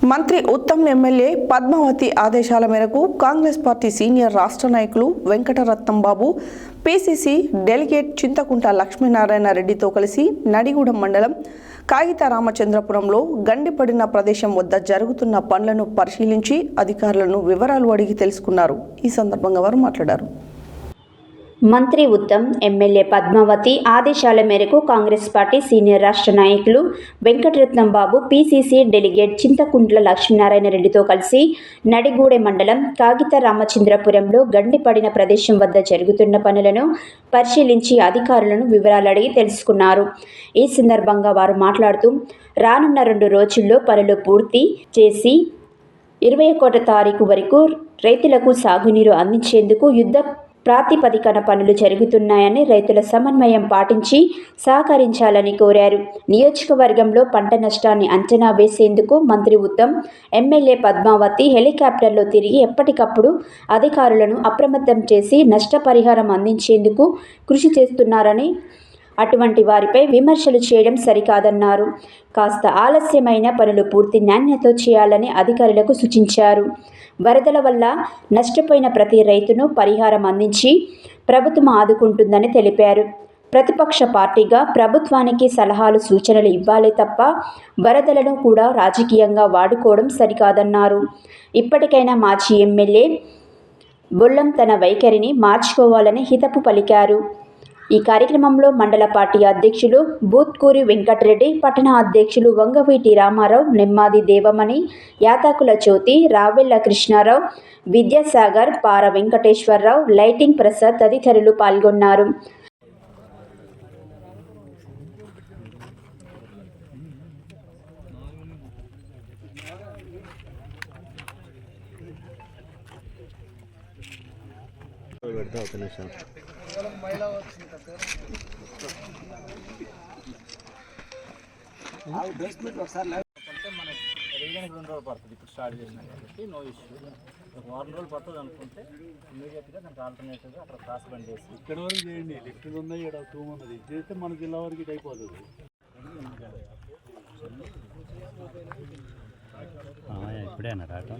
మంత్రి ఉత్తమ్ ఎమ్మెల్యే పద్మావతి ఆదేశాల మేరకు కాంగ్రెస్ పార్టీ సీనియర్ రాష్ట్ర నాయకులు వెంకటరత్నం బాబు, పీసీసీ డెలిగేట్ చింతకుంట లక్ష్మీనారాయణ రెడ్డితో కలిసి నడిగూడెం మండలం కాగిత రామచంద్రపురంలో గండిపడిన ప్రదేశం వద్ద జరుగుతున్న పనులను పరిశీలించి అధికారులను వివరాలు అడిగి తెలుసుకున్నారు. ఈ సందర్భంగా వారు మాట్లాడారు. మంత్రి ఉత్తమ్ ఎమ్మెల్యే పద్మావతి ఆదేశాల మేరకు కాంగ్రెస్ పార్టీ సీనియర్ రాష్ట్ర నాయకులు వెంకటరత్నం బాబు, పీసీసీ డెలిగేట్ చింతకుంట్ల లక్ష్మీనారాయణ రెడ్డితో కలిసి నడిగూడెం మండలం కాగిత రామచంద్రపురంలో గండిపడిన ప్రదేశం వద్ద జరుగుతున్న పనులను పరిశీలించి అధికారులను వివరాలు అడిగి తెలుసుకున్నారు. ఈ సందర్భంగా వారు మాట్లాడుతూ రానున్న 2 రోజుల్లో పనులు పూర్తి చేసి 21వ తారీఖు వరకు రైతులకు సాగునీరు అందించేందుకు యుద్ధ ప్రాతిపదికన పనులు జరుగుతున్నాయని రైతుల సమన్వయం పాటించి సహకరించాలని కోరారు. నియోజకవర్గంలో పంట నష్టాన్ని అంచనా వేసేందుకు మంత్రి ఉత్తమ్ ఎమ్మెల్యే పద్మావతి హెలికాప్టర్లో తిరిగి ఎప్పటికప్పుడు అధికారులను అప్రమత్తం చేసి నష్టపరిహారం అందించేందుకు కృషి చేస్తున్నారని, అటువంటి వారిపై విమర్శలు చేయడం సరికాదన్నారు. కాస్త ఆలస్యమైన పనులు పూర్తి నాణ్యతతో చేయాలని అధికారులకు సూచించారు. వరదల వల్ల నష్టపోయిన ప్రతి రైతును పరిహారం అందించి ప్రభుత్వం ఆదుకుంటుందని తెలిపారు. ప్రతిపక్ష పార్టీగా ప్రభుత్వానికి సలహాలు, సూచనలు ఇవ్వాలే తప్ప వరదలను కూడా రాజకీయంగా వాడుకోవడం సరికాదన్నారు. ఇప్పటికైనా మాజీ ఎమ్మెల్యే బొల్లం తన వైఖరిని మార్చుకోవాలని హితవు పలికారు. ఈ కార్యక్రమంలో మండల పార్టీ అధ్యక్షులు బూత్కూరి వెంకటరెడ్డి, పట్టణ అధ్యక్షులు వంగవీటి రామారావు, నెమ్మాది దేవమణి, యాతాకుల జ్యోతి, రావెళ్ల కృష్ణారావు, విద్యాసాగర్, పార వెంకటేశ్వరరావు, లైటింగ్ ప్రసాద్ తదితరులు పాల్గొన్నారు. మనకి రీజన్కి 2 రోజులు పడుతుంది. ఇప్పుడు స్టార్ట్ చేసినా కాబట్టి నో ఇష్యూ. ఒక 4 రోజులు పడుతుంది అనుకుంటే ఇమీడియట్గా దానికి ఆల్టర్నేటివ్గా అక్కడ క్రాస్ బండ్ చేసి ఇక్కడ వరకు చేయండి. లిఫ్ట్లు ఉన్నాయి, ఇక్కడ 2 ఉన్నది. ఇది చేస్తే మన జిల్లా వరకు ఇది అయిపోతుంది. ఇప్పుడేనా రావటం?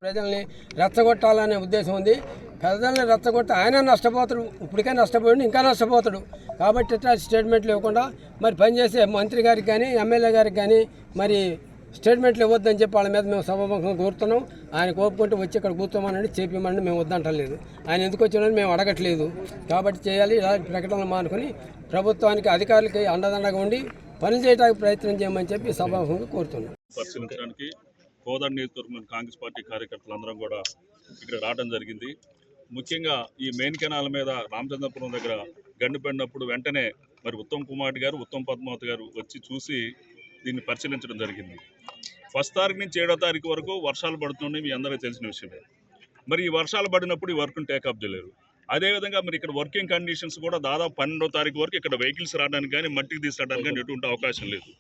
ప్రజల్ని రెచ్చగొట్టాలనే ఉద్దేశం ఉంది. ప్రజల్ని రెచ్చగొట్టి ఆయన నష్టపోతాడు, ఇప్పటికే నష్టపోయాడు, ఇంకా నష్టపోతాడు. కాబట్టి ఇట్లా స్టేట్మెంట్లు ఇవ్వకుండా మరి పనిచేసే మంత్రి గారికి కానీ ఎమ్మెల్యే గారికి కానీ మరి స్టేట్మెంట్లు ఇవ్వద్దని చెప్పి వాళ్ళ మీద మేము సభాముఖంగా కోరుతున్నాం. ఆయన కోరుకుంటూ వచ్చి ఇక్కడ కూర్చోమని చెప్పమని మేము వద్దంటలేదు. ఆయన ఎందుకు వచ్చినారని మేము అడగట్లేదు. కాబట్టి చేయాలి, ఇలాంటి ప్రకటనలు మానుకొని ప్రభుత్వానికి, అధికారులకి అండదండగా ఉండి పని చేయడానికి ప్రయత్నం చేయమని చెప్పి సభాముఖంగా కోరుతున్నాం. పరిశీలించడానికి కోదాడ నియోజకవర్గం కాంగ్రెస్ పార్టీ కార్యకర్తలందరం కూడా ఇక్కడ రావడం జరిగింది. ముఖ్యంగా ఈ మెయిన్ కెనాల్ మీద రామచంద్రపురం దగ్గర గండి పడినప్పుడు వెంటనే మరి ఉత్తమ్ కుమార్ గారు, ఉత్తమ్ పద్మావతి గారు వచ్చి చూసి దీన్ని పరిశీలించడం జరిగింది. 1వ తారీఖు నుంచి 7వ తారీఖు వరకు వర్షాలు పడుతుండే మీ అందరికీ తెలిసిన విషయమే. మరి ఈ వర్షాలు పడినప్పుడు ఈ వర్క్ను టేకప్ చేయలేరు. అదేవిధంగా మరి ఇక్కడ వర్కింగ్ కండిషన్స్ కూడా దాదాపు 12వ తారీఖు వరకు ఇక్కడ వెహికల్స్ రావడానికి కానీ మట్టికి తీసుకురావడానికి కానీ ఎటువంటి అవకాశం లేదు.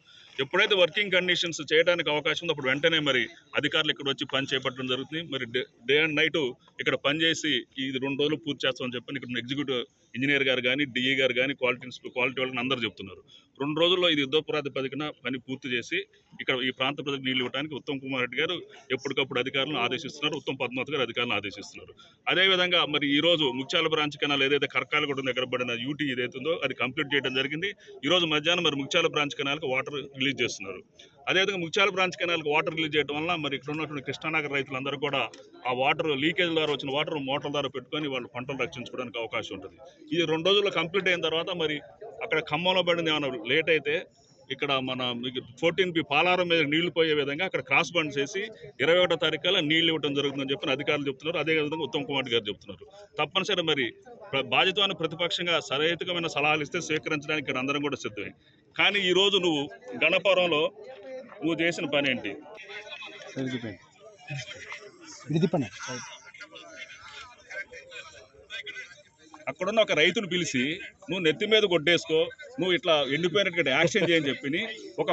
ఎప్పుడైతే వర్కింగ్ కండిషన్స్ చేయడానికి అవకాశం ఉందో అప్పుడు వెంటనే మరి అధికారులు ఇక్కడ వచ్చి పని చేపట్టడం జరుగుతుంది. మరి డే అండ్ నైట్ ఇక్కడ పనిచేసి ఇది 2 రోజులు పూర్తి చేస్తామని చెప్పని ఇక్కడ ఎగ్జిక్యూటివ్ ఇంజనీర్ గారు కానీ, డిఈ గారు కానీ, క్వాలిటీ వాళ్ళని అందరూ చెప్తున్నారు. 2 రోజుల్లో ఇది యుద్ధ ప్రాతిపదికన పని పూర్తి చేసి ఇక్కడ ఈ ప్రాంత ప్రజలకు నీళ్ళు ఇవ్వడానికి ఉత్తమ్ కుమార్ రెడ్డి గారు ఎప్పటికప్పుడు అధికారులను ఆదేశిస్తున్నారు. ఉత్తమ్ పద్మావతి గారు అధికారులను ఆదేశిస్తున్నారు. అదేవిధంగా మరి ఈ రోజు ముత్యాల బ్రాంచ్ కెనాల్ ఏదైతే కర్కాలగూడెం దగ్గర పడిన యూటీ ఏదైతుందో అది కంప్లీట్ చేయడం జరిగింది. ఈ రోజు మధ్యాహ్నం మరి ముత్యాల బ్రాంచ్ కెనాల్కి వాటర్ రిలీజ్ చేస్తున్నారు. అదేవిధంగా ముత్యాల బ్రాంచ్ కెనాల్కి వాటర్ రిలీజ్ చేయడం వల్ల మరి ఇక్కడ ఉన్నటువంటి కృష్ణానగర్ రైతులందరూ కూడా ఆ వాటర్ లీకేజ్ ద్వారా వచ్చిన వాటర్ మోటార్ల ద్వారా పెట్టుకొని వాళ్ళు పంటలు రక్షించుకోవడానికి అవకాశం ఉంటుంది. ఇది 2 రోజుల్లో కంప్లీట్ అయిన తర్వాత మరి అక్కడ ఖమ్మంలో పడింది ఏమన్నా లేట్ అయితే ఇక్కడ మన 14B పాలారం మీద నీళ్లు పోయే విధంగా అక్కడ క్రాస్ బండ్ చేసి 21వ తారీఖు కల్లా నీళ్లు ఇవ్వడం జరుగుతుందని చెప్పి అధికారులు చెప్తున్నారు. అదేవిధంగా ఉత్తమ్ కుమార్ గారు చెప్తున్నారు. తప్పనిసరి మరి బాధ్యతమైన ప్రతిపక్షంగా సహేతుకమైన సలహాలు ఇస్తే స్వీకరించడానికి ఇక్కడ అందరం కూడా సిద్ధమే. కానీ ఈరోజు నువ్వు గణపురంలో నువ్వు చేసిన పని ఏంటి? అక్కడున్న ఒక రైతును పిలిచి నువ్వు నెత్తి మీద కొట్టేసుకో, నువ్వు ఇట్లా ఎండిపోయినట్టుగా యాక్షన్ చేయని చెప్పి ఒక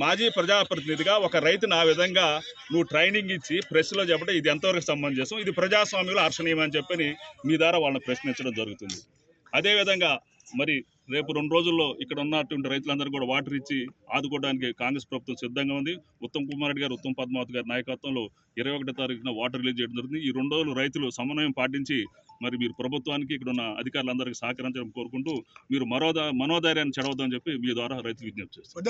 మాజీ ప్రజాప్రతినిధిగా ఒక రైతుని ఆ విధంగా నువ్వు ట్రైనింగ్ ఇచ్చి ప్రెస్లో చెప్పడం ఇది ఎంతవరకు సమంజసం, ఇది ప్రజాస్వామ్యంలో హర్షణీయం అని చెప్పని మీ ద్వారా వాళ్ళని ప్రశ్నించడం జరుగుతుంది. అదేవిధంగా మరి రేపు 2 రోజుల్లో ఇక్కడ ఉన్నటువంటి రైతులందరూ కూడా వాటర్ ఇచ్చి ఆదుకోవడానికి కాంగ్రెస్ ప్రభుత్వం సిద్ధంగా ఉంది. ఉత్తమ్ కుమార్ రెడ్డి గారు, ఉత్తమ్ పద్మావతి గారి నాయకత్వంలో 21వ తారీఖున వాటర్ రిలీజ్ చేయడం జరుగుతుంది. ఈ 2 రోజులు రైతులు సమన్వయం పాటించి మరి మీరు ప్రభుత్వానికి ఇక్కడ ఉన్న అధికారులందరికీ సహకరించడం కోరుకుంటూ మీరు మనోధైర్యాన్ని చెడవద్దని చెప్పి మీ ద్వారా రైతులు విజ్ఞప్తి చేస్తారు.